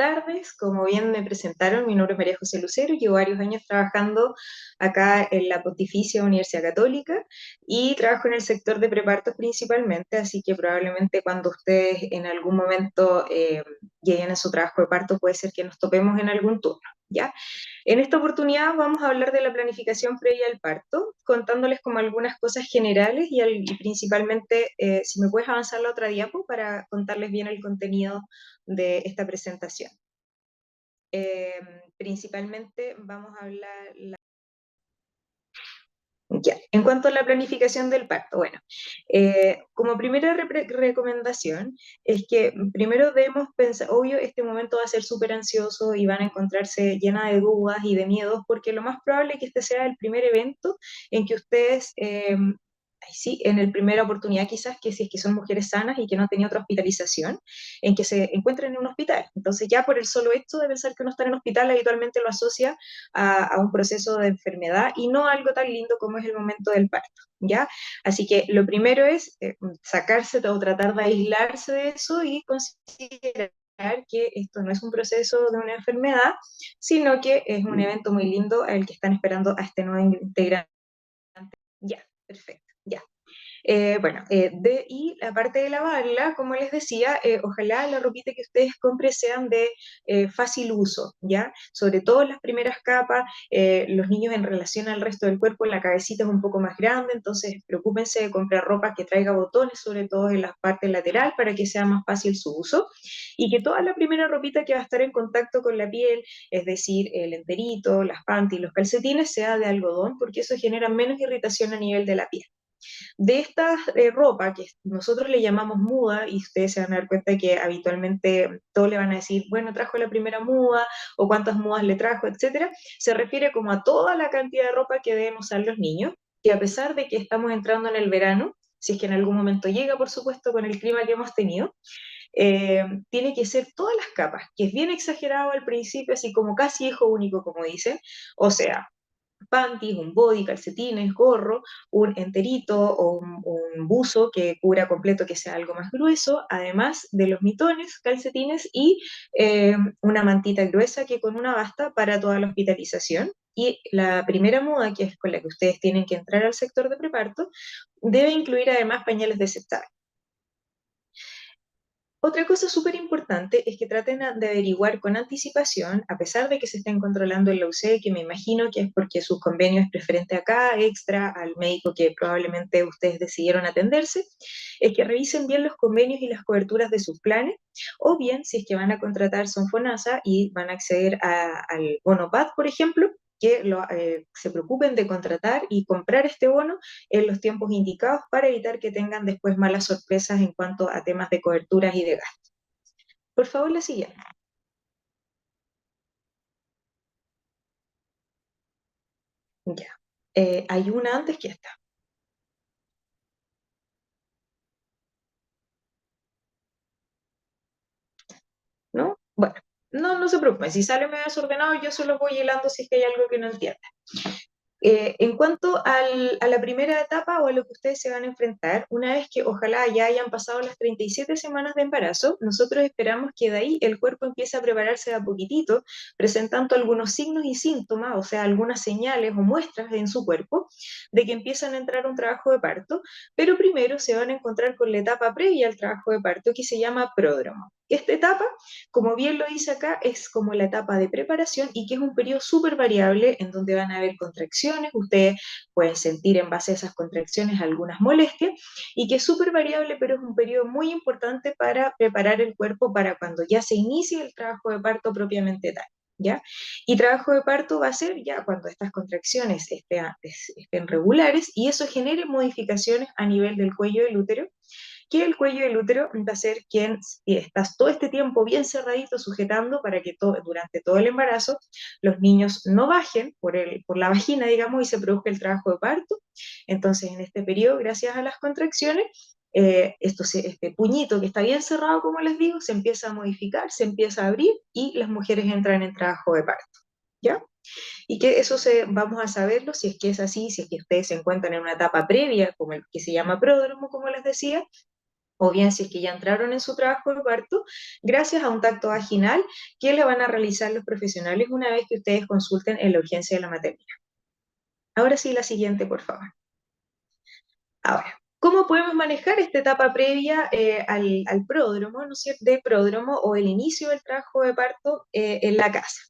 tardes. Como bien me presentaron, mi nombre es María José Lucero, llevo varios años trabajando acá en la Pontificia Universidad Católica y trabajo en el sector de prepartos principalmente, así que probablemente cuando ustedes en algún momento lleguen a su trabajo de parto puede ser que nos topemos en algún turno, ¿ya? En esta oportunidad vamos a hablar de la planificación previa al parto, contándoles como algunas cosas generales y principalmente, si me puedes avanzar la otra diapo para contarles bien el contenido de esta presentación. Principalmente vamos a hablar, ya, en cuanto a la planificación del parto, bueno, como primera recomendación es que primero debemos pensar, obvio, este momento va a ser súper ansioso y van a encontrarse llena de dudas y de miedos, porque lo más probable es que este sea el primer evento en que ustedes ay, sí, en la primera oportunidad quizás, que si es que son mujeres sanas y que no han tenido otra hospitalización, en que se encuentren en un hospital. Entonces ya por el solo hecho de pensar que uno está en un hospital habitualmente lo asocia a un proceso de enfermedad y no algo tan lindo como es el momento del parto, ¿ya? Así que lo primero es sacarse o tratar de aislarse de eso y considerar que esto no es un proceso de una enfermedad, sino que es un evento muy lindo al que están esperando a este nuevo integrante. Ya, perfecto, ya. Y aparte de lavarla, como les decía, ojalá la ropita que ustedes compren sean de fácil uso, ¿ya? Sobre todo en las primeras capas, los niños en relación al resto del cuerpo, la cabecita es un poco más grande, entonces preocúpense de comprar ropa que traiga botones, sobre todo en la parte lateral, para que sea más fácil su uso, y que toda la primera ropita que va a estar en contacto con la piel, es decir, el enterito, las panties, los calcetines, sea de algodón, porque eso genera menos irritación a nivel de la piel. De esta ropa que nosotros le llamamos muda, y ustedes se van a dar cuenta que habitualmente todos le van a decir, bueno, trajo la primera muda, o cuántas mudas le trajo, etcétera, se refiere como a toda la cantidad de ropa que deben usar los niños, que a pesar de que estamos entrando en el verano, si es que en algún momento llega, por supuesto, con el clima que hemos tenido, tiene que ser todas las capas, que es bien exagerado al principio, así como casi hijo único, como dicen, o sea, panties, un body, calcetines, gorro, un enterito o un buzo que cubra completo, que sea algo más grueso, además de los mitones, calcetines y una mantita gruesa que con una basta para toda la hospitalización. Y la primera muda, que es con la que ustedes tienen que entrar al sector de preparto, debe incluir además pañales desechables. Otra cosa súper importante es que traten de averiguar con anticipación, a pesar de que se estén controlando el UCE, que me imagino que es porque su convenio es preferente acá, extra al médico que probablemente ustedes decidieron atenderse, es que revisen bien los convenios y las coberturas de sus planes, o bien si es que van a contratar Sonfonasa y van a acceder al bono PAD, por ejemplo, que se preocupen de contratar y comprar este bono en los tiempos indicados para evitar que tengan después malas sorpresas en cuanto a temas de coberturas y de gastos. Por favor, la siguiente. Ya. Hay una antes que esta, ¿no? Bueno, no, no se preocupen. Si sale medio desordenado, yo solo voy hilando si es que hay algo que no entienda. En cuanto a la primera etapa o a lo que ustedes se van a enfrentar, una vez que ojalá ya hayan pasado las 37 semanas de embarazo, nosotros esperamos que de ahí el cuerpo empiece a prepararse de a poquitito, presentando algunos signos y síntomas, o sea, algunas señales o muestras en su cuerpo de que empiezan a entrar a un trabajo de parto, pero primero se van a encontrar con la etapa previa al trabajo de parto que se llama pródromo. Esta etapa, como bien lo dice acá, es como la etapa de preparación y que es un periodo súper variable en donde van a haber contracciones, ustedes pueden sentir en base a esas contracciones algunas molestias y que es súper variable, pero es un periodo muy importante para preparar el cuerpo para cuando ya se inicie el trabajo de parto propiamente tal. ¿Ya? Y trabajo de parto va a ser ya cuando estas contracciones estén regulares y eso genere modificaciones a nivel del cuello del útero, que el cuello del útero va a ser quien estás todo este tiempo bien cerradito sujetando para que durante todo el embarazo los niños no bajen por la vagina, digamos, y se produzca el trabajo de parto. Entonces, en este periodo, gracias a las contracciones, este puñito que está bien cerrado, como les digo, se empieza a modificar, se empieza a abrir y las mujeres entran en trabajo de parto. ¿Ya? Y que vamos a saberlo si es que es así, si es que ustedes se encuentran en una etapa previa, como el que se llama pródromo, como les decía, o bien si es que ya entraron en su trabajo de parto, gracias a un tacto vaginal que le van a realizar los profesionales una vez que ustedes consulten en la urgencia de la maternidad. Ahora sí, la siguiente, por favor. Ahora, ¿cómo podemos manejar esta etapa previa al pródromo, ¿no es cierto? Del pródromo o el inicio del trabajo de parto en la casa?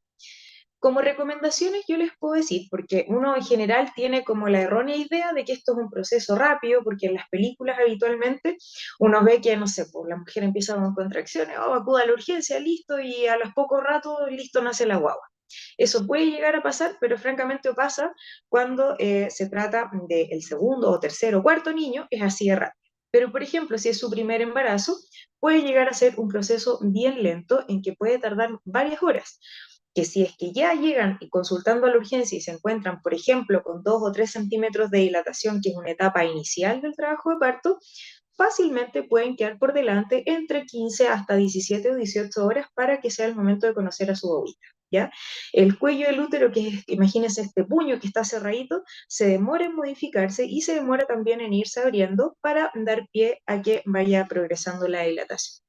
Como recomendaciones yo les puedo decir, porque uno en general tiene como la errónea idea de que esto es un proceso rápido, porque en las películas habitualmente uno ve que, no sé, pues la mujer empieza con contracciones, oh, acuda a la urgencia, listo, y a los pocos ratos, listo, nace la guagua. Eso puede llegar a pasar, pero francamente pasa cuando se trata del segundo o tercero o cuarto niño, es así de rápido. Pero, por ejemplo, si es su primer embarazo, puede llegar a ser un proceso bien lento en que puede tardar varias horas. Que si es que ya llegan y consultando a la urgencia y se encuentran, por ejemplo, con 2 o 3 centímetros de dilatación, que es una etapa inicial del trabajo de parto, fácilmente pueden quedar por delante entre 15 hasta 17 o 18 horas para que sea el momento de conocer a su bobita, ¿ya? El cuello del útero, que es, imagínense este puño que está cerradito, se demora en modificarse y se demora también en irse abriendo para dar pie a que vaya progresando la dilatación.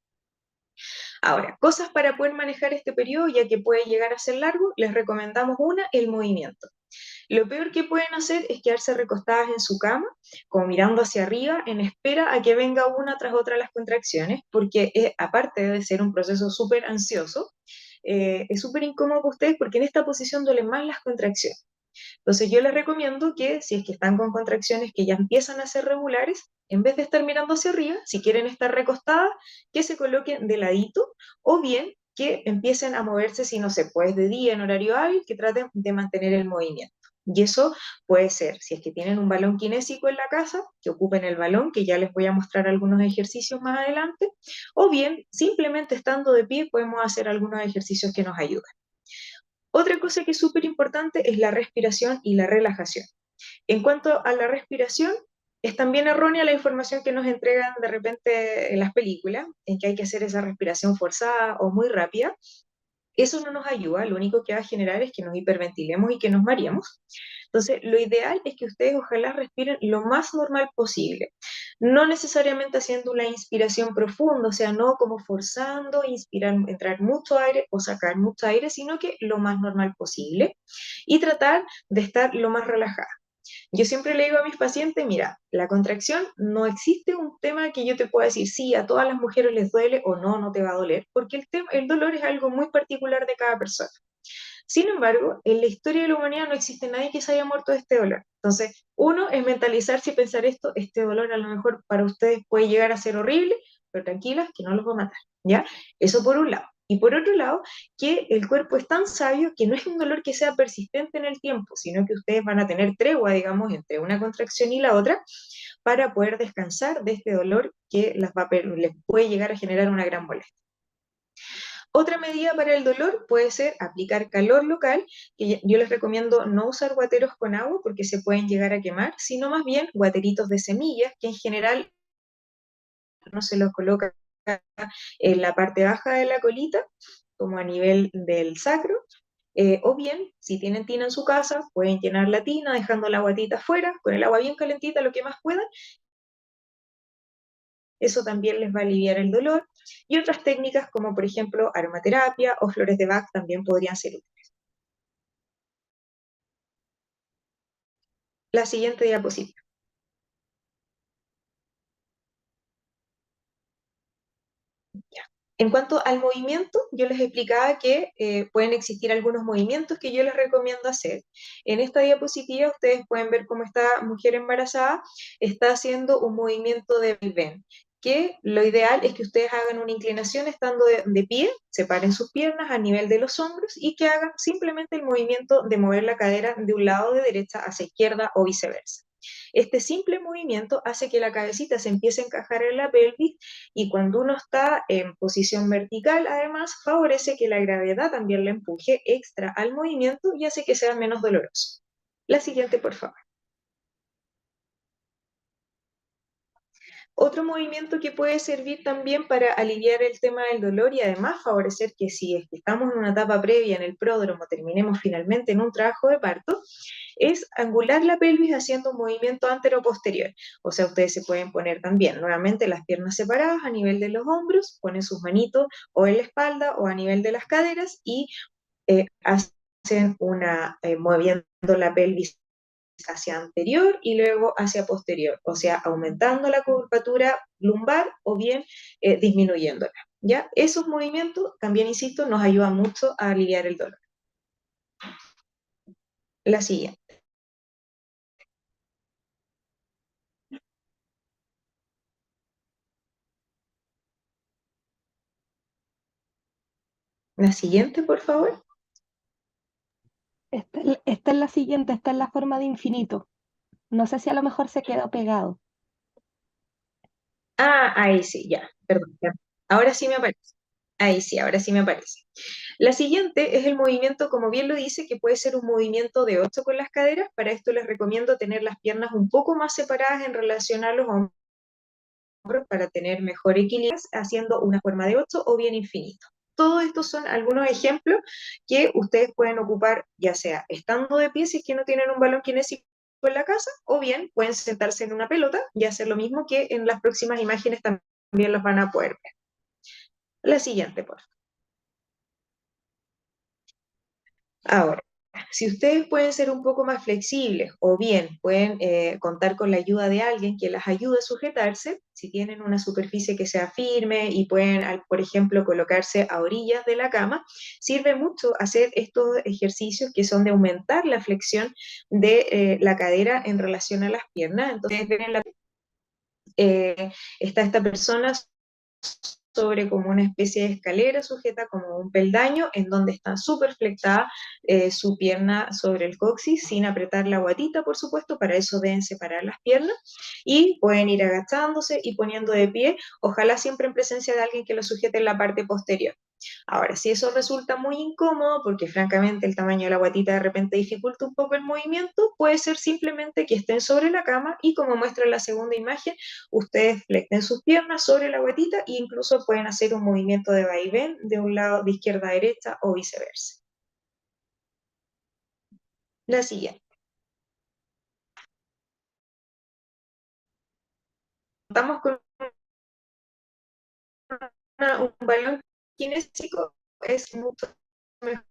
Ahora, cosas para poder manejar este periodo, ya que puede llegar a ser largo, les recomendamos una, el movimiento. Lo peor que pueden hacer es quedarse recostadas en su cama, como mirando hacia arriba, en espera a que venga una tras otra las contracciones, porque aparte de ser un proceso súper ansioso, es súper incómodo para ustedes porque en esta posición duelen más las contracciones. Entonces yo les recomiendo que si es que están con contracciones que ya empiezan a ser regulares, en vez de estar mirando hacia arriba, si quieren estar recostadas, que se coloquen de ladito o bien que empiecen a moverse si no se puede de día en horario hábil, que traten de mantener el movimiento. Y eso puede ser, si es que tienen un balón kinésico en la casa, que ocupen el balón, que ya les voy a mostrar algunos ejercicios más adelante, o bien simplemente estando de pie podemos hacer algunos ejercicios que nos ayudan. Otra cosa que es súper importante es la respiración y la relajación. En cuanto a la respiración, es también errónea la información que nos entregan de repente en las películas, en que hay que hacer esa respiración forzada o muy rápida. Eso no nos ayuda, lo único que va a generar es que nos hiperventilemos y que nos mareemos. Entonces, lo ideal es que ustedes ojalá respiren lo más normal posible, no necesariamente haciendo una inspiración profunda, o sea, no como forzando, inspirar, entrar mucho aire o sacar mucho aire, sino que lo más normal posible y tratar de estar lo más relajada. Yo siempre le digo a mis pacientes, mira, la contracción no existe un tema que yo te pueda decir, sí, a todas las mujeres les duele o no, no te va a doler, porque el dolor es algo muy particular de cada persona. Sin embargo, en la historia de la humanidad no existe nadie que se haya muerto de este dolor. Entonces, uno es mentalizarse y pensar esto, este dolor a lo mejor para ustedes puede llegar a ser horrible, pero tranquilas que no los va a matar, ¿ya? Eso por un lado. Y por otro lado, que el cuerpo es tan sabio que no es un dolor que sea persistente en el tiempo, sino que ustedes van a tener tregua, digamos, entre una contracción y la otra para poder descansar de este dolor que les puede llegar a generar una gran molestia. Otra medida para el dolor puede ser aplicar calor local, que yo les recomiendo no usar guateros con agua porque se pueden llegar a quemar, sino más bien guateritos de semillas, que en general no se los coloca en la parte baja de la colita, como a nivel del sacro, o bien, si tienen tina en su casa, pueden llenar la tina dejando la guatita afuera, con el agua bien calentita, lo que más puedan. Eso también les va a aliviar el dolor. Y otras técnicas como por ejemplo aromaterapia o flores de Bach también podrían ser útiles. La siguiente diapositiva. Ya. En cuanto al movimiento, yo les explicaba que pueden existir algunos movimientos que yo les recomiendo hacer. En esta diapositiva ustedes pueden ver cómo esta mujer embarazada está haciendo un movimiento de vaivén, que lo ideal es que ustedes hagan una inclinación estando de pie, separen sus piernas a nivel de los hombros y que hagan simplemente el movimiento de mover la cadera de un lado de derecha hacia izquierda o viceversa. Este simple movimiento hace que la cabecita se empiece a encajar en la pelvis y cuando uno está en posición vertical, además, favorece que la gravedad también le empuje extra al movimiento y hace que sea menos doloroso. La siguiente, por favor. Otro movimiento que puede servir también para aliviar el tema del dolor y además favorecer que si es que estamos en una etapa previa en el pródromo, terminemos finalmente en un trabajo de parto, es angular la pelvis haciendo un movimiento antero-posterior. O sea, ustedes se pueden poner también nuevamente las piernas separadas a nivel de los hombros, ponen sus manitos o en la espalda o a nivel de las caderas y hacen moviendo la pelvis hacia anterior y luego hacia posterior, o sea, aumentando la curvatura lumbar o bien disminuyéndola. ¿Ya? Esos movimientos, también insisto, nos ayudan mucho a aliviar el dolor. La siguiente. La siguiente, por favor. Esta es la siguiente, esta es la forma de infinito. No sé si a lo mejor se quedó pegado. Ah, ahí sí, ya, perdón. Ya. Ahora sí me aparece. Ahí sí, ahora sí me aparece. La siguiente es el movimiento, como bien lo dice, que puede ser un movimiento de 8 con las caderas. Para esto les recomiendo tener las piernas un poco más separadas en relación a los hombros para tener mejor equilibrio, haciendo una forma de 8 o bien infinito. Todos estos son algunos ejemplos que ustedes pueden ocupar, ya sea estando de pie si es que no tienen un balón kinésico en la casa, o bien pueden sentarse en una pelota y hacer lo mismo que en las próximas imágenes también los van a poder ver. La siguiente, por favor. Ahora, si ustedes pueden ser un poco más flexibles o bien pueden contar con la ayuda de alguien que las ayude a sujetarse, si tienen una superficie que sea firme y pueden, por ejemplo, colocarse a orillas de la cama, sirve mucho hacer estos ejercicios que son de aumentar la flexión de la cadera en relación a las piernas. Entonces, ven en está esta persona sobre como una especie de escalera sujeta como un peldaño en donde está súper flectada su pierna sobre el coxis sin apretar la guatita, por supuesto, para eso deben separar las piernas y pueden ir agachándose y poniendo de pie, ojalá siempre en presencia de alguien que lo sujete en la parte posterior. Ahora, si eso resulta muy incómodo, porque francamente el tamaño de la guatita de repente dificulta un poco el movimiento, puede ser simplemente que estén sobre la cama y como muestra en la segunda imagen, ustedes flecten sus piernas sobre la guatita e incluso pueden hacer un movimiento de vaivén de un lado de izquierda a derecha o viceversa. La siguiente. Contamos con un balón kinésico, es mucho mejor,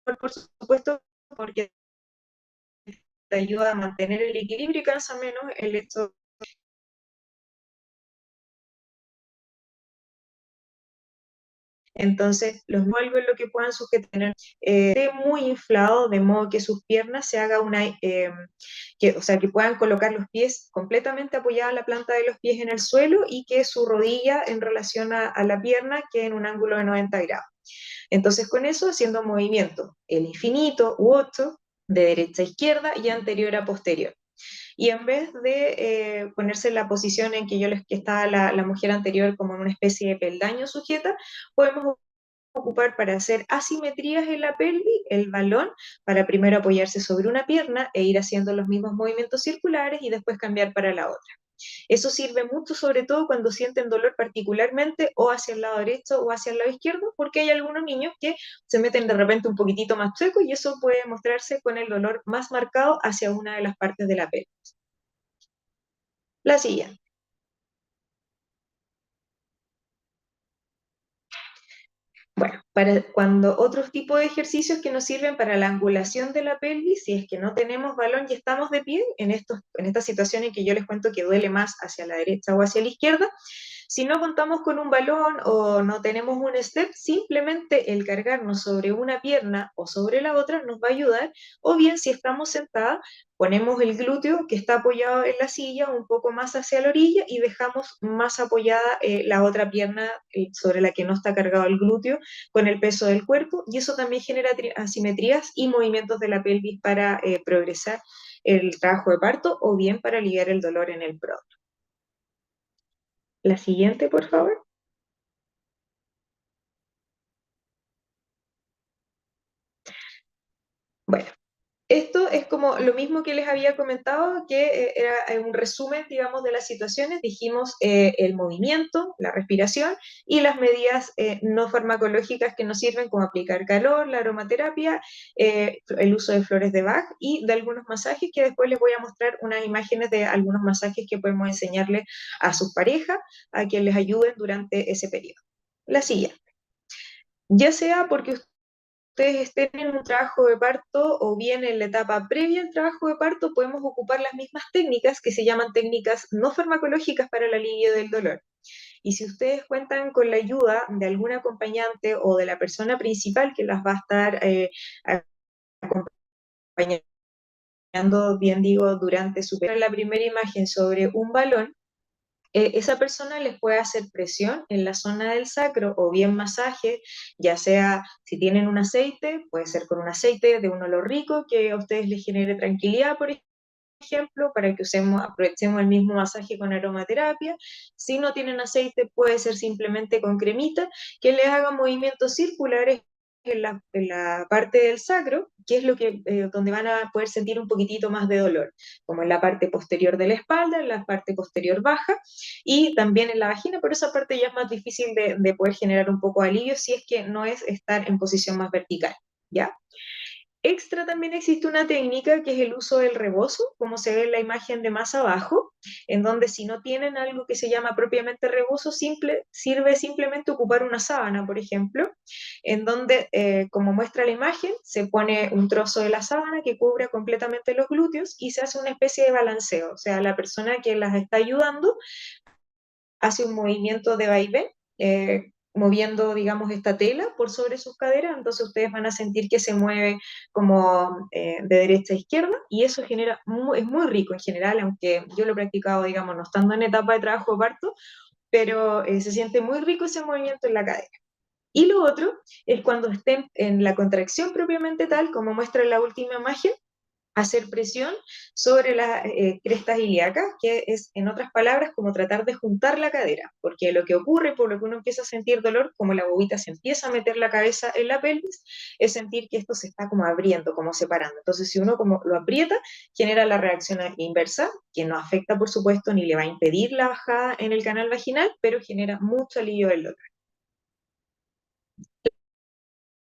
por supuesto, porque te ayuda a mantener el equilibrio y cansa menos el hecho. Entonces, los muebles lo que puedan sujetar esté muy inflado, de modo que sus piernas se haga o sea, que puedan colocar los pies completamente apoyados la planta de los pies en el suelo y que su rodilla en relación a la pierna quede en un ángulo de 90 grados. Entonces, con eso, haciendo movimiento, el infinito u 8, de derecha a izquierda y anterior a posterior. Y en vez de ponerse en la posición en que que estaba la mujer anterior como en una especie de peldaño sujeta, podemos ocupar para hacer asimetrías en la pelvis el balón para primero apoyarse sobre una pierna e ir haciendo los mismos movimientos circulares y después cambiar para la otra. Eso sirve mucho sobre todo cuando sienten dolor particularmente o hacia el lado derecho o hacia el lado izquierdo, porque hay algunos niños que se meten de repente un poquitito más chueco y eso puede mostrarse con el dolor más marcado hacia una de las partes de la pelvis. La siguiente. Bueno, para cuando otros tipos de ejercicios que nos sirven para la angulación de la pelvis, si es que no tenemos balón y estamos de pie, en esta situación en que yo les cuento que duele más hacia la derecha o hacia la izquierda, si no contamos con un balón o no tenemos un step, simplemente el cargarnos sobre una pierna o sobre la otra nos va a ayudar, o bien si estamos sentadas, ponemos el glúteo que está apoyado en la silla un poco más hacia la orilla y dejamos más apoyada la otra pierna sobre la que no está cargado el glúteo con el peso del cuerpo y eso también genera asimetrías y movimientos de la pelvis para progresar el trabajo de parto o bien para aliviar el dolor en el pródromo. La siguiente, por favor. Bueno, Esto es como lo mismo que les había comentado, que era un resumen, digamos, de las situaciones. Dijimos el movimiento, la respiración y las medidas no farmacológicas que nos sirven, como aplicar calor, la aromaterapia, el uso de flores de Bach y de algunos masajes, que después les voy a mostrar unas imágenes de algunos masajes que podemos enseñarle a sus parejas, a que les ayuden durante ese periodo. La siguiente. Ya sea porque ustedes estén en un trabajo de parto o bien en la etapa previa al trabajo de parto, podemos ocupar las mismas técnicas que se llaman técnicas no farmacológicas para el alivio del dolor. Y si ustedes cuentan con la ayuda de algún acompañante o de la persona principal que las va a estar acompañando, bien digo, durante su la primera imagen sobre un balón, esa persona les puede hacer presión en la zona del sacro o bien masaje, ya sea si tienen un aceite, puede ser con un aceite de un olor rico que a ustedes les genere tranquilidad, por ejemplo, para que aprovechemos el mismo masaje con aromaterapia. Si no tienen aceite, puede ser simplemente con cremita, que les haga movimientos circulares en la parte del sacro, que es lo que, donde van a poder sentir un poquitito más de dolor, como en la parte posterior de la espalda, en la parte posterior baja, y también en la vagina, pero esa parte ya es más difícil de poder generar un poco de alivio si es que no es estar en posición más vertical, ¿ya? Extra también existe una técnica que es el uso del rebozo, como se ve en la imagen de más abajo, en donde si no tienen algo que se llama propiamente rebozo, sirve simplemente ocupar una sábana, por ejemplo, en donde, como muestra la imagen, se pone un trozo de la sábana que cubra completamente los glúteos y se hace una especie de balanceo, o sea, la persona que las está ayudando hace un movimiento de vaivén, moviendo, digamos, esta tela por sobre sus caderas, entonces ustedes van a sentir que se mueve como de derecha a izquierda, y eso es muy rico en general, aunque yo lo he practicado, digamos, no estando en etapa de trabajo de parto, pero se siente muy rico ese movimiento en la cadera. Y lo otro es cuando estén en la contracción propiamente tal, como muestra en la última imagen, hacer presión sobre las crestas ilíacas, que es, en otras palabras, como tratar de juntar la cadera, porque lo que ocurre, por lo que uno empieza a sentir dolor, como la bobita se empieza a meter la cabeza en la pelvis, es sentir que esto se está como abriendo, como separando. Entonces, si uno como lo aprieta, genera la reacción inversa, que no afecta, por supuesto, ni le va a impedir la bajada en el canal vaginal, pero genera mucho alivio del dolor.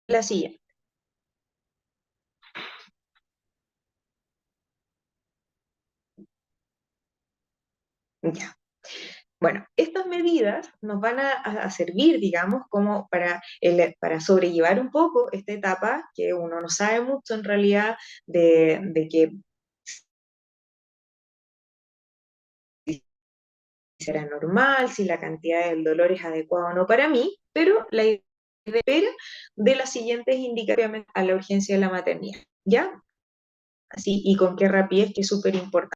La siguiente. Ya. Bueno, estas medidas nos van a servir, digamos, como para sobrellevar un poco esta etapa que uno no sabe mucho en realidad de que si será normal, si la cantidad del dolor es adecuada o no para mí, pero la idea de las siguientes indicaciones a la urgencia de la maternidad, ¿ya? Así, y con qué rapidez, que es súper importante.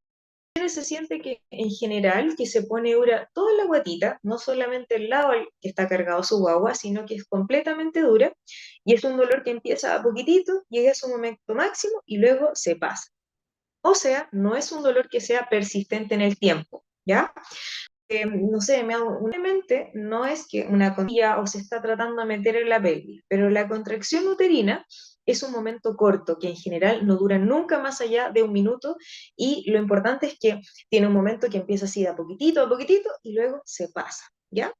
Se siente que en general que se pone dura toda la guatita, no solamente el lado al que está cargado su guagua, sino que es completamente dura y es un dolor que empieza a poquitito, llega a su momento máximo y luego se pasa. O sea, no es un dolor que sea persistente en el tiempo, ¿ya? No sé, me hago una mente, no es que una contracción o se está tratando de meter en la pelvis, pero la contracción uterina es un momento corto que en general no dura nunca más allá de un minuto, y lo importante es que tiene un momento que empieza así de a poquitito y luego se pasa, ¿ya?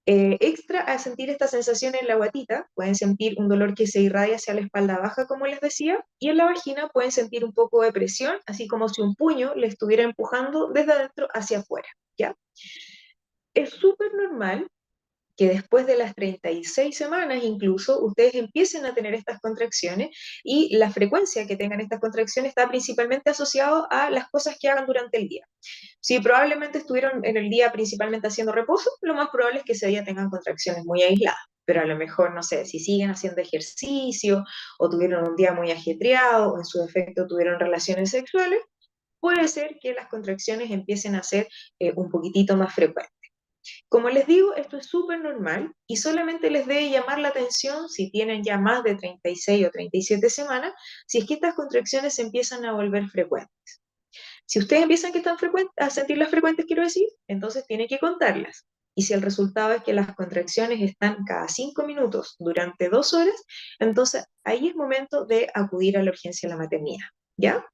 Extra a sentir esta sensación en la guatita, pueden sentir un dolor que se irradia hacia la espalda baja, como les decía, y en la vagina pueden sentir un poco de presión, así como si un puño le estuviera empujando desde adentro hacia afuera, ¿ya? Es súper normal que después de las 36 semanas incluso ustedes empiecen a tener estas contracciones, y la frecuencia que tengan estas contracciones está principalmente asociado a las cosas que hagan durante el día. Si probablemente estuvieron en el día principalmente haciendo reposo, lo más probable es que ese día tengan contracciones muy aisladas. Pero a lo mejor, no sé, si siguen haciendo ejercicio o tuvieron un día muy ajetreado o en su defecto tuvieron relaciones sexuales, puede ser que las contracciones empiecen a ser un poquitito más frecuentes. Como les digo, esto es súper normal y solamente les debe llamar la atención si tienen ya más de 36 o 37 semanas, si es que estas contracciones se empiezan a volver frecuentes. Si ustedes empiezan que están a sentirlas frecuentes, quiero decir, entonces tienen que contarlas. Y si el resultado es que las contracciones están cada 5 minutos durante 2 horas, entonces ahí es momento de acudir a la urgencia de la maternidad. ¿ya?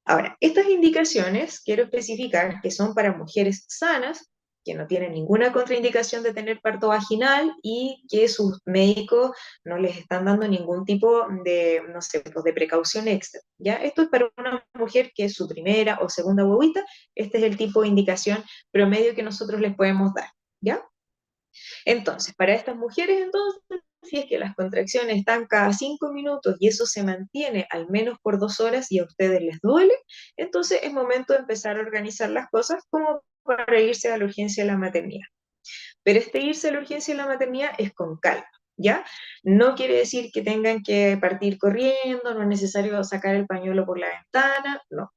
Ahora, estas indicaciones quiero especificar que son para mujeres sanas, que no tienen ninguna contraindicación de tener parto vaginal y que sus médicos no les están dando ningún tipo de, no sé, pues, de precaución extra, ¿ya? Esto es para una mujer que es su primera o segunda huevita, este es el tipo de indicación promedio que nosotros les podemos dar, ¿ya? Entonces, para estas mujeres, entonces, si es que las contracciones están cada 5 minutos y eso se mantiene al menos por 2 horas y a ustedes les duele, entonces es momento de empezar a organizar las cosas como para irse a la urgencia de la maternidad. Pero este irse a la urgencia de la maternidad es con calma, ¿ya? No quiere decir que tengan que partir corriendo, no es necesario sacar el pañuelo por la ventana, no.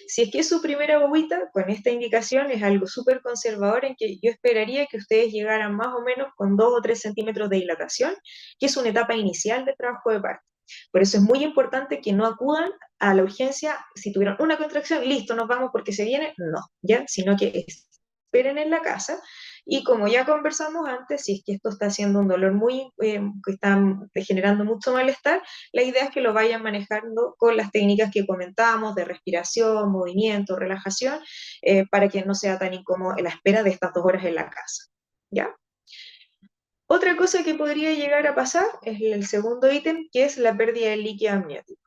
Si es que es su primera bobita, con esta indicación es algo súper conservador en que yo esperaría que ustedes llegaran más o menos con 2 o 3 centímetros de dilatación, que es una etapa inicial de trabajo de parto. Por eso es muy importante que no acudan a la urgencia si tuvieron una contracción, listo, nos vamos porque se viene, no, ¿ya? Sino que esperen en la casa y como ya conversamos antes, si es que esto está haciendo un dolor muy, que está generando mucho malestar, la idea es que lo vayan manejando con las técnicas que comentábamos de respiración, movimiento, relajación, para que no sea tan incómodo la espera de estas 2 horas en la casa. ¿Ya? Otra cosa que podría llegar a pasar es el segundo ítem, que es la pérdida del líquido amniótico.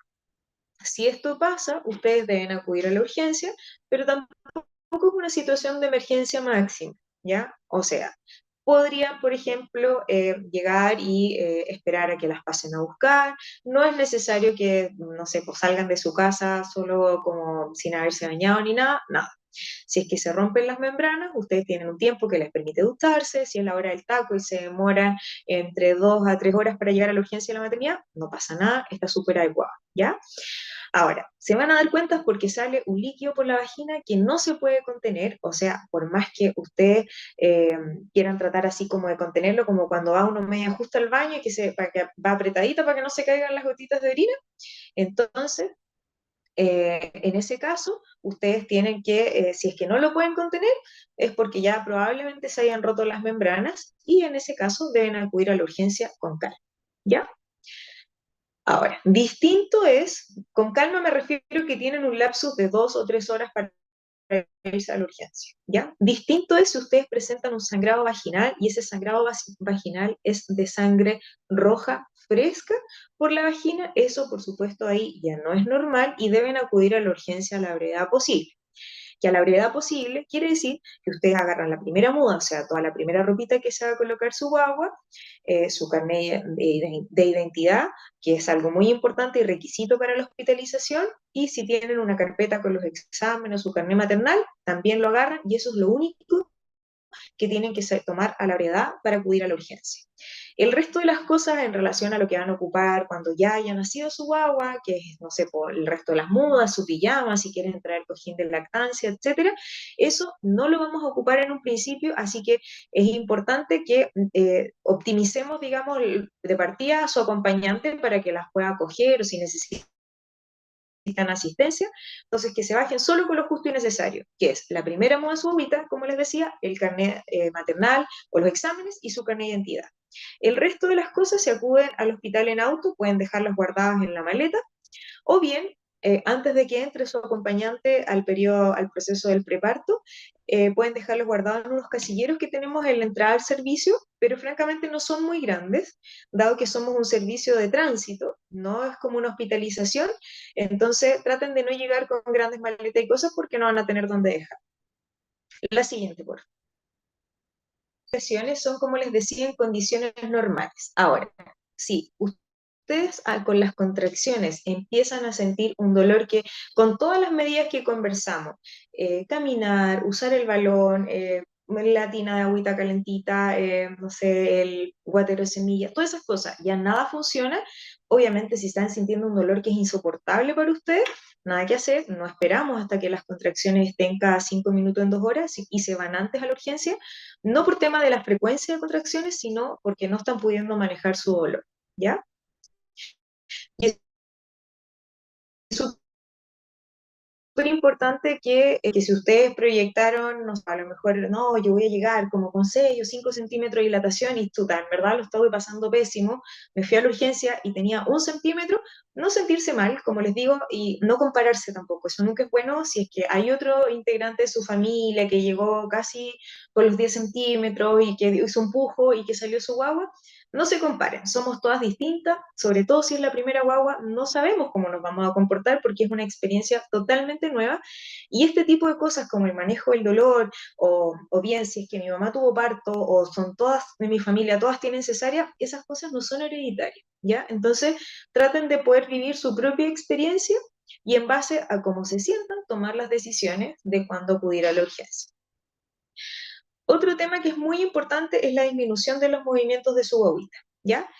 Si esto pasa, ustedes deben acudir a la urgencia, pero tampoco es una situación de emergencia máxima, ¿ya? O sea, podrían, por ejemplo, llegar y esperar a que las pasen a buscar. No es necesario que, no sé, pues salgan de su casa solo como sin haberse bañado ni nada, nada. Si es que se rompen las membranas, ustedes tienen un tiempo que les permite ducharse. Si es la hora del taco y se demoran entre 2 a 3 horas para llegar a la urgencia de la maternidad, no pasa nada, está súper adecuado, ¿ya? Ahora, se van a dar cuenta porque sale un líquido por la vagina que no se puede contener, o sea, por más que ustedes eh, quieran tratar así como de contenerlo, como cuando va uno medio justo al baño y para que va apretadito para que no se caigan las gotitas de orina, entonces en ese caso, ustedes tienen que, si es que no lo pueden contener, es porque ya probablemente se hayan roto las membranas y en ese caso deben acudir a la urgencia con calma. ¿Ya? Ahora, distinto es, con calma me refiero que tienen un lapsus de 2 o 3 horas para irse a la urgencia, ¿ya? Distinto es si ustedes presentan un sangrado vaginal y ese sangrado vaginal es de sangre roja fresca por la vagina, eso por supuesto ahí ya no es normal y deben acudir a la urgencia a la brevedad posible. Que a la brevedad posible quiere decir que ustedes agarran la primera muda, o sea, toda la primera ropita que se va a colocar su guagua, su carnet de identidad, que es algo muy importante y requisito para la hospitalización, y si tienen una carpeta con los exámenes, su carnet maternal, también lo agarran y eso es lo único que tienen que tomar a la brevedad para acudir a la urgencia. El resto de las cosas en relación a lo que van a ocupar cuando ya haya nacido su guagua, que es, no sé, por el resto de las mudas, su pijama, si quieren traer cojín de lactancia, etcétera, eso no lo vamos a ocupar en un principio, así que es importante que optimicemos, digamos, de partida a su acompañante para que las pueda acoger o si necesitan asistencia, entonces que se bajen solo con lo justo y necesario, que es la primera muda su bobita, como les decía, el carnet maternal o los exámenes y su carnet de identidad. El resto de las cosas se acuden al hospital en auto, pueden dejarlas guardadas en la maleta, o bien, antes de que entre su acompañante al proceso del preparto, pueden dejarlos guardados en unos casilleros que tenemos en la entrada al servicio, pero francamente no son muy grandes, dado que somos un servicio de tránsito, no es como una hospitalización, entonces traten de no llegar con grandes maletas y cosas porque no van a tener dónde dejar. La siguiente, por favor. Lesiones son, como les decía, en condiciones normales. Ahora, sí, ustedes con las contracciones empiezan a sentir un dolor que con todas las medidas que conversamos, caminar, usar el balón, la tina de agüita calentita, no sé, el guatero de semilla, todas esas cosas, ya nada funciona. Obviamente, si están sintiendo un dolor que es insoportable para ustedes, nada que hacer, no esperamos hasta que las contracciones estén cada 5 minutos en 2 horas y se van antes a la urgencia, no por tema de la frecuencia de contracciones, sino porque no están pudiendo manejar su dolor, ¿ya? Y eso súper importante que si ustedes proyectaron, no sé, a lo mejor, no, yo voy a llegar como con 6 o 5 centímetros de dilatación y chuta, en verdad lo estoy pasando pésimo, me fui a la urgencia y tenía 1 centímetro, no sentirse mal, como les digo, y no compararse tampoco. Eso nunca es bueno si es que hay otro integrante de su familia que llegó casi con los 10 centímetros y que hizo un pujo y que salió su guagua. No se comparen, somos todas distintas, sobre todo si es la primera guagua, no sabemos cómo nos vamos a comportar porque es una experiencia totalmente nueva y este tipo de cosas como el manejo del dolor o bien si es que mi mamá tuvo parto o son todas de mi familia, todas tienen cesárea, esas cosas no son hereditarias, ¿ya? Entonces traten de poder vivir su propia experiencia y en base a cómo se sientan, tomar las decisiones de cuándo acudir a la urgencia. Otro tema que es muy importante es la disminución de los movimientos de su guaguita, ¿ya?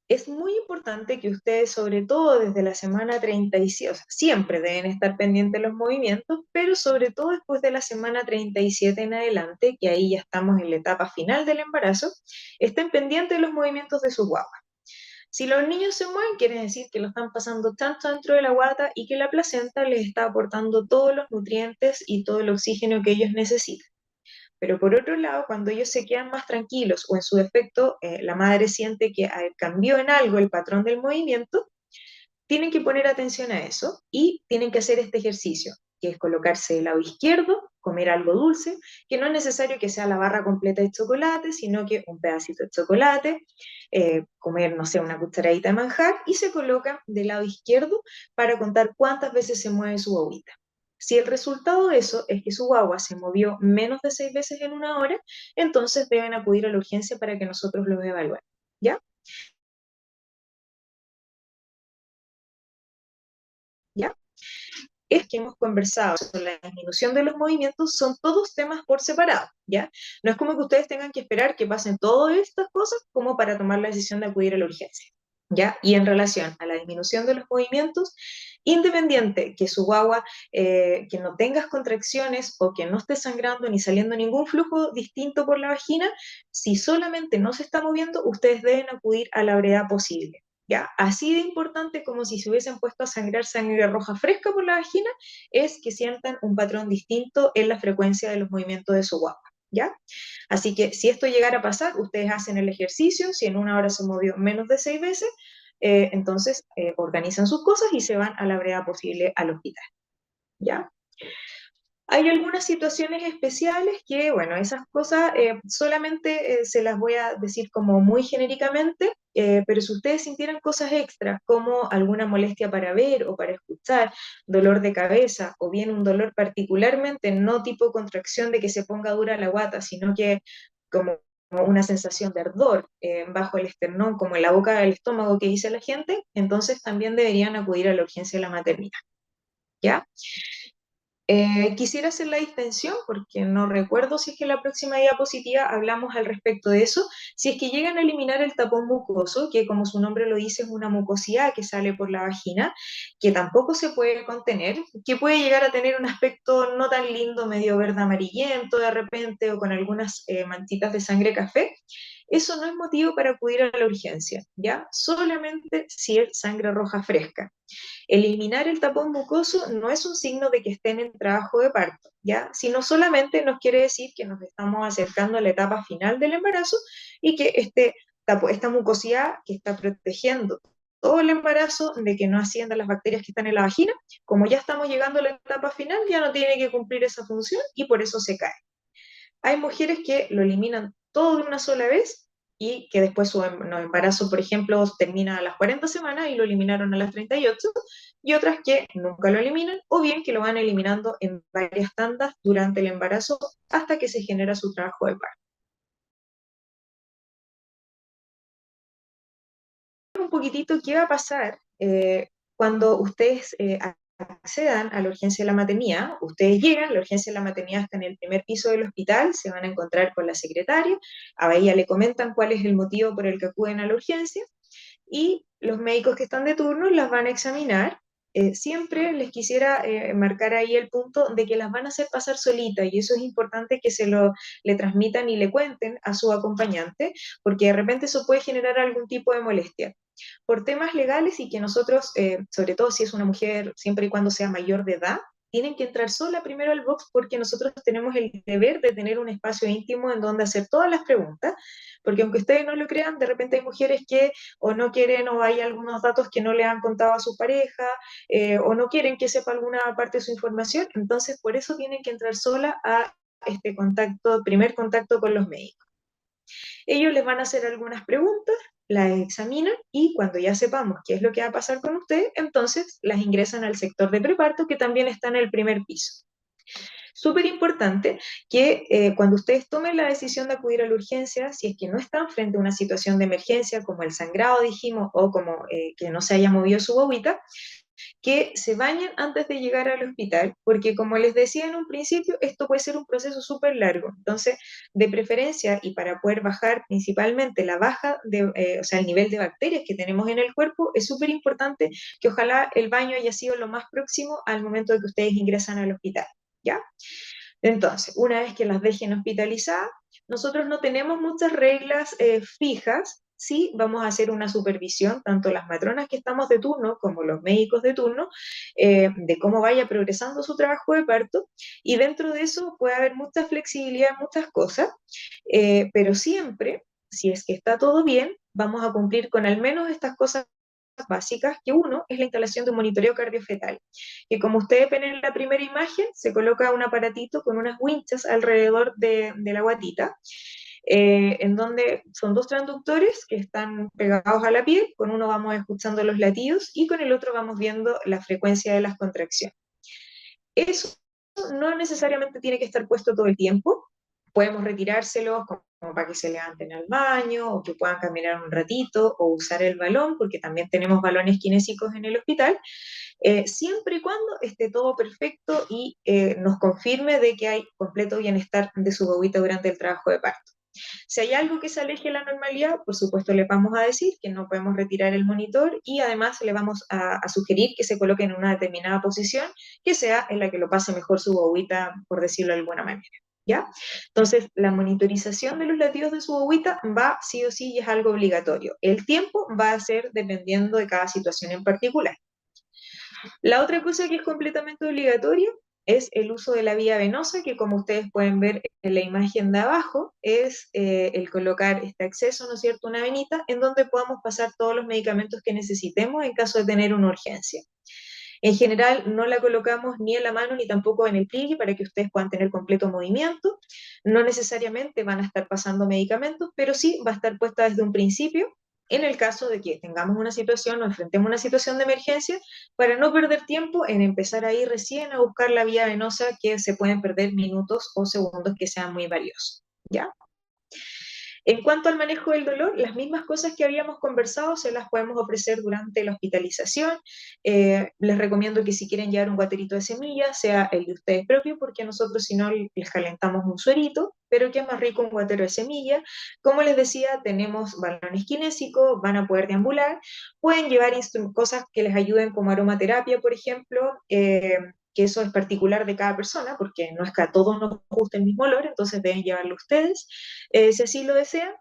Es muy importante que ustedes, sobre todo desde la semana 37, o sea, siempre deben estar pendientes de los movimientos, pero sobre todo después de la semana 37 en adelante, que ahí ya estamos en la etapa final del embarazo, estén pendientes de los movimientos de sus guaguas. Si los niños se mueven, quiere decir que lo están pasando tanto dentro de la guata y que la placenta les está aportando todos los nutrientes y todo el oxígeno que ellos necesitan. Pero por otro lado, cuando ellos se quedan más tranquilos o en su defecto la madre siente que cambió en algo el patrón del movimiento, tienen que poner atención a eso y tienen que hacer este ejercicio, que es colocarse del lado izquierdo, comer algo dulce, que no es necesario que sea la barra completa de chocolate, sino que un pedacito de chocolate, comer, no sé, una cucharadita de manjar y se colocan del lado izquierdo para contar cuántas veces se mueve su bobita. Si el resultado de eso es que su guagua se movió menos de 6 veces en una hora, entonces deben acudir a la urgencia para que nosotros los evaluemos. ¿Ya? ¿Ya? Es que hemos conversado sobre la disminución de los movimientos son todos temas por separado, ¿ya? No es como que ustedes tengan que esperar que pasen todas estas cosas como para tomar la decisión de acudir a la urgencia, ¿ya? Y en relación a la disminución de los movimientos, independiente que su guagua, que no tengas contracciones o que no esté sangrando ni saliendo ningún flujo distinto por la vagina, si solamente no se está moviendo, ustedes deben acudir a la brevedad posible. ¿Ya? Así de importante como si se hubiesen puesto a sangrar sangre roja fresca por la vagina, es que sientan un patrón distinto en la frecuencia de los movimientos de su guagua, ¿ya? Así que si esto llegara a pasar, ustedes hacen el ejercicio, si en una hora se movió menos de 6 veces, entonces organizan sus cosas y se van a la brevedad posible al hospital, ¿ya? Hay algunas situaciones especiales que, bueno, esas cosas solamente se las voy a decir como muy genéricamente, pero si ustedes sintieran cosas extras como alguna molestia para ver o para escuchar, dolor de cabeza o bien un dolor particularmente no tipo contracción de que se ponga dura la guata, sino que como una sensación de ardor bajo el esternón, como en la boca del estómago que dice la gente, entonces también deberían acudir a la urgencia de la maternidad, ¿ya? Quisiera hacer la distinción porque no recuerdo si es que en la próxima diapositiva hablamos al respecto de eso. Si es que llegan a eliminar el tapón mucoso, que como su nombre lo dice es una mucosidad que sale por la vagina, que tampoco se puede contener, que puede llegar a tener un aspecto no tan lindo, medio verde amarillento de repente o con algunas manchitas de sangre café, eso no es motivo para acudir a la urgencia, ¿ya? Solamente si es sangre roja fresca. Eliminar el tapón mucoso no es un signo de que estén en trabajo de parto, ¿ya? Sino solamente nos quiere decir que nos estamos acercando a la etapa final del embarazo y que esta mucosidad que está protegiendo todo el embarazo de que no asciendan las bacterias que están en la vagina, como ya estamos llegando a la etapa final, ya no tiene que cumplir esa función y por eso se cae. Hay mujeres que lo eliminan todo de una sola vez y que después su no, embarazo, por ejemplo, termina a las 40 semanas y lo eliminaron a las 38, y otras que nunca lo eliminan o bien que lo van eliminando en varias tandas durante el embarazo hasta que se genera su trabajo de parto. Un poquitito qué va a pasar cuando ustedes accedan a la urgencia de la maternidad. Ustedes llegan, la urgencia de la maternidad está en el primer piso del hospital, se van a encontrar con la secretaria, a ella le comentan cuál es el motivo por el que acuden a la urgencia y los médicos que están de turno las van a examinar. Siempre les quisiera marcar ahí el punto de que las van a hacer pasar solitas y eso es importante que le transmitan y le cuenten a su acompañante porque de repente eso puede generar algún tipo de molestia por temas legales y que nosotros, sobre todo si es una mujer, siempre y cuando sea mayor de edad, tienen que entrar sola primero al box porque nosotros tenemos el deber de tener un espacio íntimo en donde hacer todas las preguntas, porque aunque ustedes no lo crean, de repente hay mujeres que o no quieren o hay algunos datos que no le han contado a su pareja o no quieren que sepa alguna parte de su información, entonces por eso tienen que entrar sola a este contacto, primer contacto con los médicos. Ellos les van a hacer algunas preguntas, las examinan y cuando ya sepamos qué es lo que va a pasar con ustedes, entonces las ingresan al sector de preparto que también está en el primer piso. Súper importante que cuando ustedes tomen la decisión de acudir a la urgencia, si es que no están frente a una situación de emergencia como el sangrado, dijimos, o como que no se haya movido su bobita, que se bañen antes de llegar al hospital, porque como les decía en un principio, esto puede ser un proceso súper largo. Entonces, de preferencia y para poder bajar principalmente la baja de, o sea, el nivel de bacterias que tenemos en el cuerpo, es súper importante que ojalá el baño haya sido lo más próximo al momento de que ustedes ingresan al hospital, ¿ya? Entonces, una vez que las dejen hospitalizadas, nosotros no tenemos muchas reglas fijas, sí vamos a hacer una supervisión, tanto las matronas que estamos de turno como los médicos de turno, de cómo vaya progresando su trabajo de parto, y dentro de eso puede haber mucha flexibilidad en muchas cosas, pero siempre, si es que está todo bien, vamos a cumplir con al menos estas cosas básicas, que uno es la instalación de un monitoreo cardiofetal, que como ustedes ven en la primera imagen, se coloca un aparatito con unas winchas alrededor de la guatita, en donde son dos transductores que están pegados a la piel, con uno vamos escuchando los latidos y con el otro vamos viendo la frecuencia de las contracciones. Eso no necesariamente tiene que estar puesto todo el tiempo, podemos retirárselos como para que se levanten al baño o que puedan caminar un ratito o usar el balón, porque también tenemos balones kinésicos en el hospital, siempre y cuando esté todo perfecto y nos confirme de que hay completo bienestar de su bobita durante el trabajo de parto. Si hay algo que se aleje de la normalidad, por supuesto le vamos a decir que no podemos retirar el monitor y además le vamos a sugerir que se coloque en una determinada posición que sea en la que lo pase mejor su bobita, por decirlo de alguna manera. ¿Ya? Entonces, la monitorización de los latidos de su bobita va sí o sí y es algo obligatorio. El tiempo va a ser dependiendo de cada situación en particular. La otra cosa que es completamente obligatoria es el uso de la vía venosa, que como ustedes pueden ver en la imagen de abajo, es el colocar este acceso, ¿no es cierto?, una venita en donde podamos pasar todos los medicamentos que necesitemos en caso de tener una urgencia. En general, no la colocamos ni en la mano ni tampoco en el pliegue para que ustedes puedan tener completo movimiento. No necesariamente van a estar pasando medicamentos, pero sí va a estar puesta desde un principio en el caso de que tengamos una situación o enfrentemos una situación de emergencia, para no perder tiempo en empezar ahí recién a buscar la vía venosa, que se pueden perder minutos o segundos que sean muy valiosos. ¿Ya? En cuanto al manejo del dolor, las mismas cosas que habíamos conversado se las podemos ofrecer durante la hospitalización. Les recomiendo que si quieren llevar un guaterito de semillas, sea el de ustedes propio, porque nosotros si no les calentamos un suerito, pero que es más rico un guatero de semilla. Como les decía, tenemos balones kinésicos, van a poder deambular, pueden llevar cosas que les ayuden como aromaterapia, por ejemplo, que eso es particular de cada persona, porque no es que a todos nos guste el mismo olor, entonces deben llevarlo ustedes, si así lo desean,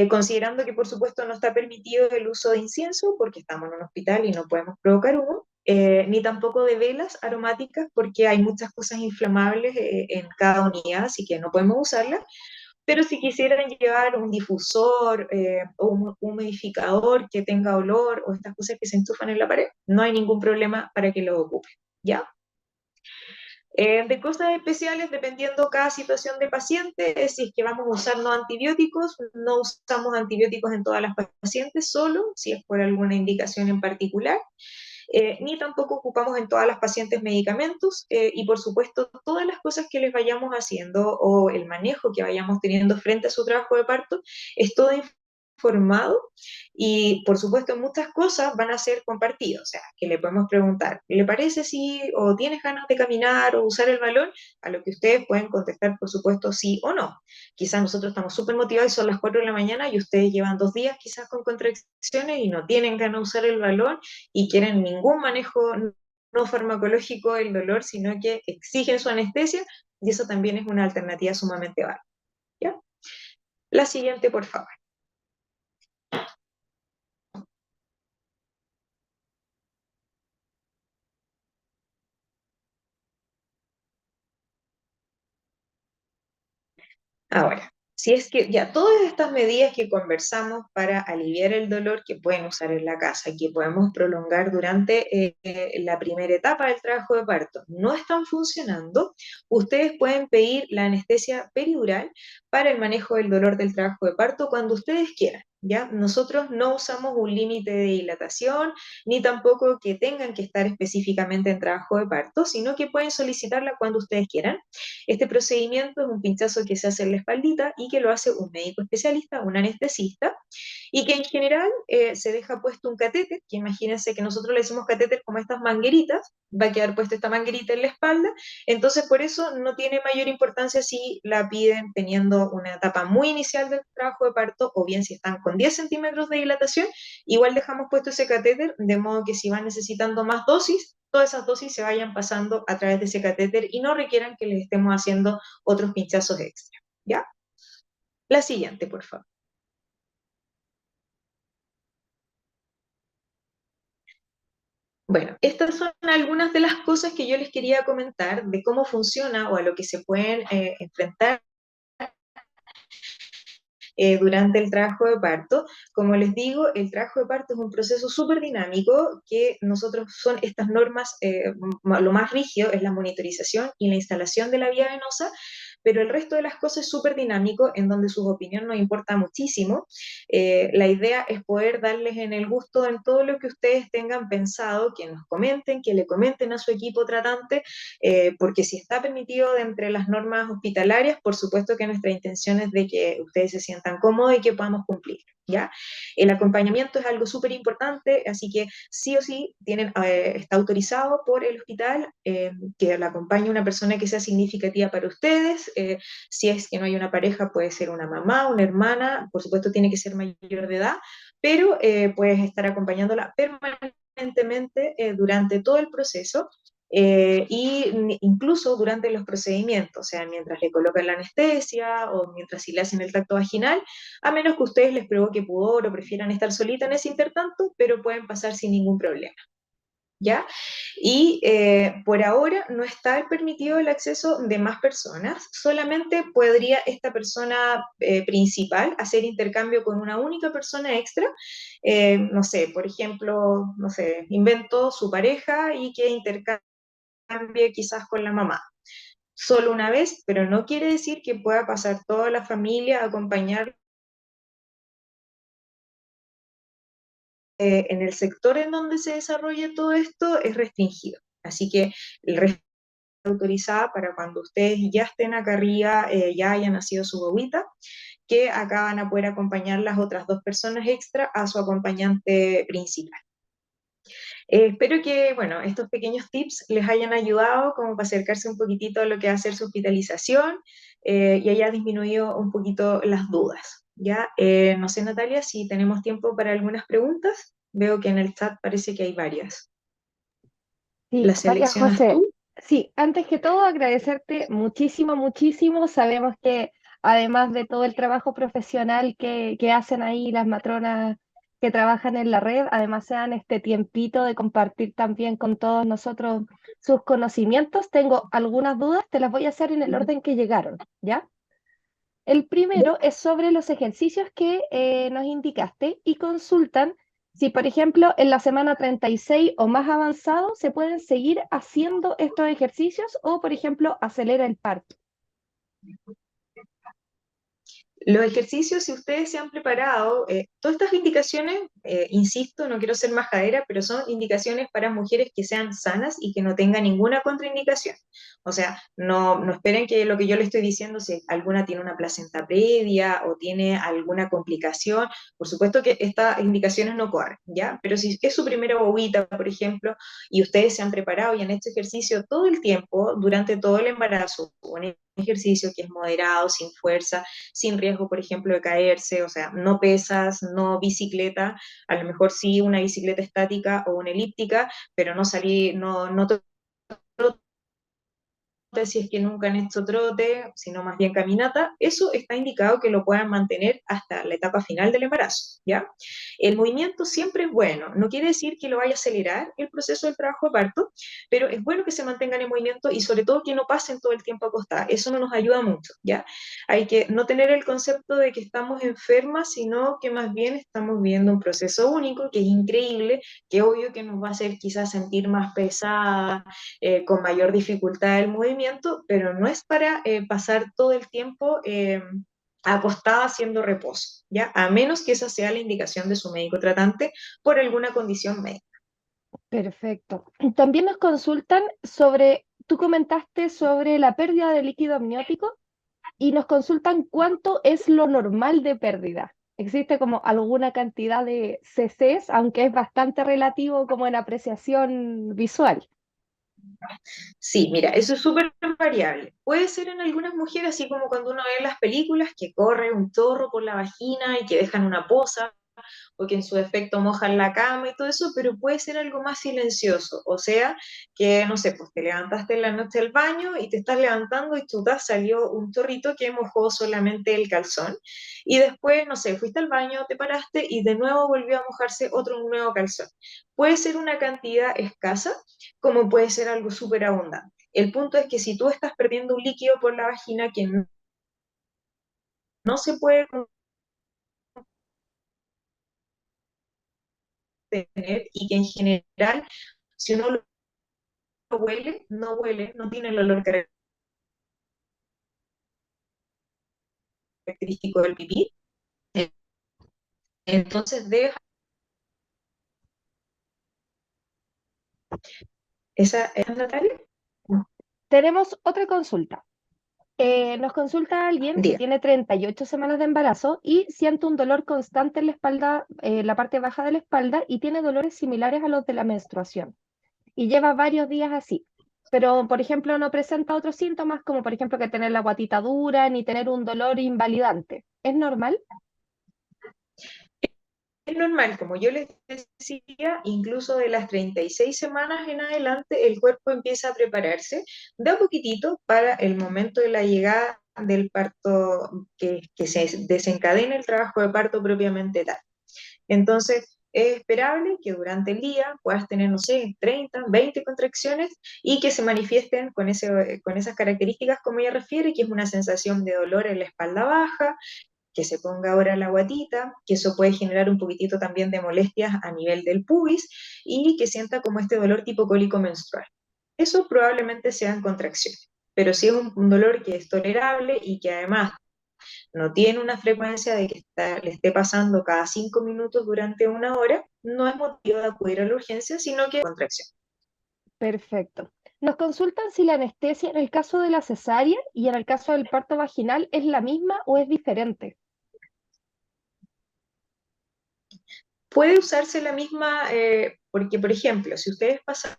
considerando que por supuesto no está permitido el uso de incienso, porque estamos en un hospital y no podemos provocar humo, ni tampoco de velas aromáticas, porque hay muchas cosas inflamables en cada unidad, así que no podemos usarlas. Pero si quisieran llevar un difusor o un humidificador que tenga olor o estas cosas que se enchufan en la pared, no hay ningún problema para que lo ocupen, ¿ya? De cosas especiales, dependiendo cada situación de paciente, si es que vamos a usar no antibióticos, no usamos antibióticos en todas las pacientes, solo si es por alguna indicación en particular, ni tampoco ocupamos en todas las pacientes medicamentos, y por supuesto todas las cosas que les vayamos haciendo o el manejo que vayamos teniendo frente a su trabajo de parto es todo informado y por supuesto muchas cosas van a ser compartidas, o sea, que le podemos preguntar, ¿le parece si o tienes ganas de caminar o usar el balón? A lo que ustedes pueden contestar por supuesto sí o no. Quizás nosotros estamos súper motivados y son las 4 de la mañana y ustedes llevan 2 días quizás con contracciones y no tienen ganas de usar el balón y quieren ningún manejo no farmacológico del dolor, sino que exigen su anestesia, y eso también es una alternativa sumamente válida. ¿Ya? La siguiente, por favor. Ahora, si es que ya todas estas medidas que conversamos para aliviar el dolor que pueden usar en la casa, que podemos prolongar durante la primera etapa del trabajo de parto, no están funcionando, ustedes pueden pedir la anestesia peridural para el manejo del dolor del trabajo de parto cuando ustedes quieran. ¿Ya? Nosotros no usamos un límite de dilatación, ni tampoco que tengan que estar específicamente en trabajo de parto, sino que pueden solicitarla cuando ustedes quieran. Este procedimiento es un pinchazo que se hace en la espaldita y que lo hace un médico especialista, un anestesista, y que en general se deja puesto un catéter, que imagínense que nosotros le decimos catéter como estas mangueritas, va a quedar puesta esta manguerita en la espalda, entonces por eso no tiene mayor importancia si la piden teniendo una etapa muy inicial del trabajo de parto o bien si están con 10 centímetros de dilatación, igual dejamos puesto ese catéter, de modo que si van necesitando más dosis, todas esas dosis se vayan pasando a través de ese catéter y no requieran que les estemos haciendo otros pinchazos extra. ¿Ya? La siguiente, por favor. Bueno, estas son algunas de las cosas que yo les quería comentar de cómo funciona o a lo que se pueden enfrentar durante el trabajo de parto. Como les digo, el trabajo de parto es un proceso súper dinámico que nosotros son estas normas, lo más rígido es la monitorización y la instalación de la vía venosa, pero el resto de las cosas es súper dinámico, en donde su opinión nos importa muchísimo. La idea es poder darles en el gusto en todo lo que ustedes tengan pensado, que nos comenten, que le comenten a su equipo tratante, porque si está permitido de entre las normas hospitalarias, por supuesto que nuestra intención es de que ustedes se sientan cómodos y que podamos cumplir. ¿Ya? El acompañamiento es algo súper importante, así que sí o sí está autorizado por el hospital que la acompañe una persona que sea significativa para ustedes. Si es que no hay una pareja, puede ser una mamá, una hermana, por supuesto tiene que ser mayor de edad, pero puedes estar acompañándola permanentemente durante todo el proceso incluso durante los procedimientos, o sea, mientras le colocan la anestesia o mientras si le hacen el tacto vaginal, a menos que ustedes les provoque pudor o prefieran estar solita en ese intertanto, pero pueden pasar sin ningún problema. ¿Ya? Y por ahora no está permitido el acceso de más personas, solamente podría esta persona principal hacer intercambio con una única persona extra, no sé, por ejemplo, no sé, inventó su pareja y que intercambie quizás con la mamá. Solo una vez, pero no quiere decir que pueda pasar toda la familia a acompañar en el sector en donde se desarrolla todo esto es restringido. Así que el resto está autorizada para cuando ustedes ya estén acá arriba, ya haya nacido su bobita, que acá van a poder acompañar las otras dos personas extra a su acompañante principal. Espero que, bueno, estos pequeños tips les hayan ayudado como para acercarse un poquitito a lo que va a ser su hospitalización y haya disminuido un poquito las dudas. ¿Ya? No sé, Natalia, si tenemos tiempo para algunas preguntas. Veo que en el chat parece que hay varias. Sí, ¿Las María seleccionas José, tú? sí, antes que todo agradecerte muchísimo, muchísimo. Sabemos que además de todo el trabajo profesional que hacen ahí las matronas que trabajan en la red, además se dan este tiempito de compartir también con todos nosotros sus conocimientos. Tengo algunas dudas, te las voy a hacer en el orden que llegaron, ¿ya? El primero es sobre los ejercicios que nos indicaste y consultan si, por ejemplo, en la semana 36 o más avanzado se pueden seguir haciendo estos ejercicios o, por ejemplo, acelera el parto. Los ejercicios, si ustedes se han preparado, todas estas indicaciones, insisto, no quiero ser majadera, pero son indicaciones para mujeres que sean sanas y que no tengan ninguna contraindicación. O sea, no esperen que lo que yo le estoy diciendo, si alguna tiene una placenta previa o tiene alguna complicación, por supuesto que estas indicaciones no corren, ¿ya? Pero si es su primera bobita, por ejemplo, y ustedes se han preparado y han hecho ejercicio todo el tiempo, durante todo el embarazo, un ejercicio que es moderado, sin fuerza, sin riesgo, por ejemplo, de caerse, o sea, no pesas, no bicicleta, a lo mejor sí una bicicleta estática o una elíptica, pero no salir, no si es que nunca han hecho trote, sino más bien caminata, eso está indicado que lo puedan mantener hasta la etapa final del embarazo, ¿ya? El movimiento siempre es bueno, no quiere decir que lo vaya a acelerar el proceso del trabajo de parto, pero es bueno que se mantengan en movimiento y sobre todo que no pasen todo el tiempo acostadas, eso no nos ayuda mucho, ¿ya? Hay que no tener el concepto de que estamos enfermas, sino que más bien estamos viviendo un proceso único, que es increíble, que obvio que nos va a hacer quizás sentir más pesada, con mayor dificultad del movimiento, pero no es para pasar todo el tiempo acostada haciendo reposo, ¿ya? A menos que esa sea la indicación de su médico tratante por alguna condición médica. Perfecto. También nos consultan sobre, tú comentaste sobre la pérdida de líquido amniótico y nos consultan cuánto es lo normal de pérdida. ¿Existe como alguna cantidad de cc's, aunque es bastante relativo como en apreciación visual? Sí, mira, eso es súper variable. Puede ser en algunas mujeres, así como cuando uno ve en las películas, que corre un chorro por la vagina y que dejan una poza, o que en su defecto mojan la cama y todo eso, pero puede ser algo más silencioso, o sea, que no sé, pues te levantaste en la noche del baño y te estás levantando y chuta, salió un chorrito que mojó solamente el calzón, y después, no sé, fuiste al baño, te paraste y de nuevo volvió a mojarse otro nuevo calzón. Puede ser una cantidad escasa, como puede ser algo súper abundante. El punto es que si tú estás perdiendo un líquido por la vagina que no se puede contener y que en general, si uno lo huele, no tiene el olor característico del pipí. Entonces deja esa Natalia. Tenemos otra consulta. Nos consulta alguien que Diga. tiene 38 semanas de embarazo y siente un dolor constante en la espalda, la parte baja de la espalda, y tiene dolores similares a los de la menstruación. Y lleva varios días así. Pero, por ejemplo, no presenta otros síntomas como, por ejemplo, que tener la guatita dura ni tener un dolor invalidante. ¿Es normal? Es normal, como yo les decía, incluso de las 36 semanas en adelante, el cuerpo empieza a prepararse de a poquitito para el momento de la llegada del parto, que se desencadene el trabajo de parto propiamente tal. Entonces, es esperable que durante el día puedas tener, no sé, 30, 20 contracciones y que se manifiesten con esas características como ella refiere, que es una sensación de dolor en la espalda baja, que se ponga ahora la guatita, que eso puede generar un poquitito también de molestias a nivel del pubis y que sienta como este dolor tipo cólico menstrual. Eso probablemente sean contracciones, pero si es un dolor que es tolerable y que además no tiene una frecuencia de que le esté pasando cada 5 minutos durante una hora, no es motivo de acudir a la urgencia, sino que es contracción. Perfecto. Nos consultan si la anestesia en el caso de la cesárea y en el caso del parto vaginal es la misma o es diferente. Puede usarse la misma, porque por ejemplo, si ustedes pasaron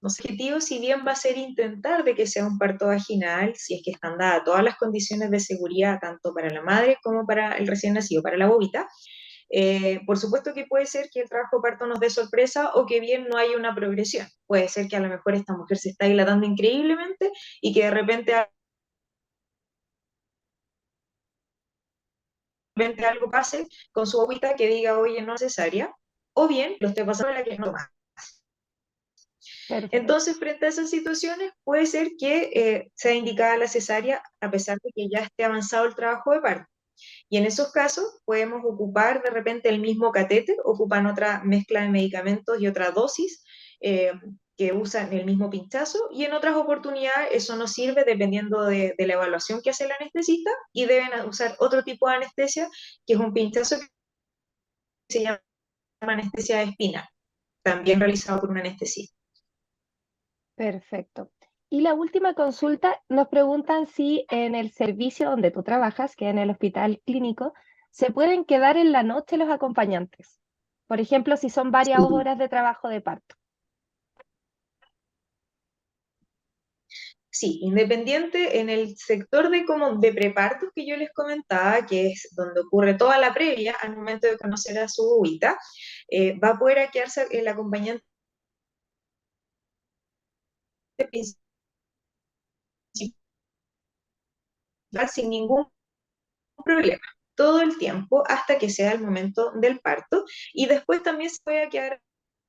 no sé, el objetivo, si bien va a ser intentar de que sea un parto vaginal, si es que están dadas todas las condiciones de seguridad, tanto para la madre como para el recién nacido, para la bobita, por supuesto que puede ser que el trabajo de parto nos dé sorpresa o que bien no haya una progresión. Puede ser que a lo mejor esta mujer se está dilatando increíblemente y que de repente algo pase con su bobita que diga, oye, no es cesárea, o bien lo esté pasando a la que es normal. Perfecto. Entonces, frente a esas situaciones, puede ser que sea indicada la cesárea a pesar de que ya esté avanzado el trabajo de parto. Y en esos casos podemos ocupar de repente el mismo catéter, ocupan otra mezcla de medicamentos y otra dosis eh, que usan el mismo pinchazo, y en otras oportunidades eso no sirve dependiendo de la evaluación que hace el anestesista y deben usar otro tipo de anestesia, que es un pinchazo que se llama anestesia de espina, también realizado por un anestesista. Perfecto. Y la última consulta, nos preguntan si en el servicio donde tú trabajas, que es en el hospital clínico, se pueden quedar en la noche los acompañantes. Por ejemplo, si son varias Sí, horas de trabajo de parto. sí, independiente en el sector de, como de prepartos que yo les comentaba, que es donde ocurre toda la previa al momento de conocer a su bobita, va a poder quedarse el acompañante sin ningún problema, todo el tiempo hasta que sea el momento del parto y después también se puede quedar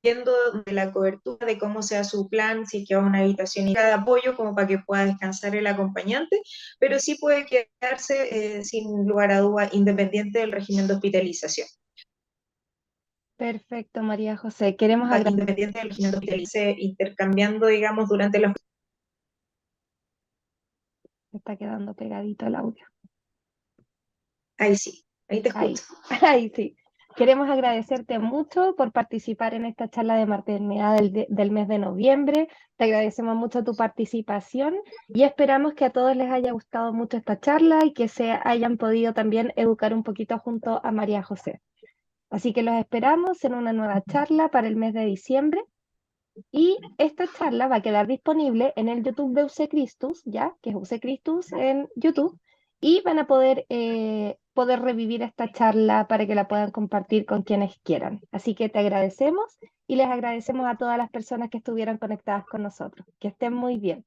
viendo de la cobertura de cómo sea su plan, si es que va a una habitación y de apoyo como para que pueda descansar el acompañante, pero sí puede quedarse sin lugar a duda independiente del régimen de hospitalización. Perfecto, María José. Queremos Independiente del régimen de hospitalización, intercambiando, digamos, durante los... me está quedando pegadito el audio. Ahí sí, ahí te Ahí, escucho. ahí sí. Queremos agradecerte mucho por participar en esta charla de maternidad del mes de noviembre. Te agradecemos mucho tu participación y esperamos que a todos les haya gustado mucho esta charla y que se hayan podido también educar un poquito junto a María José. Así que los esperamos en una nueva charla para el mes de diciembre. Y esta charla va a quedar disponible en el YouTube de UC Christus, ya, que es UC Christus en YouTube, y van a poder revivir esta charla para que la puedan compartir con quienes quieran. Así que te agradecemos y les agradecemos a todas las personas que estuvieron conectadas con nosotros. Que estén muy bien.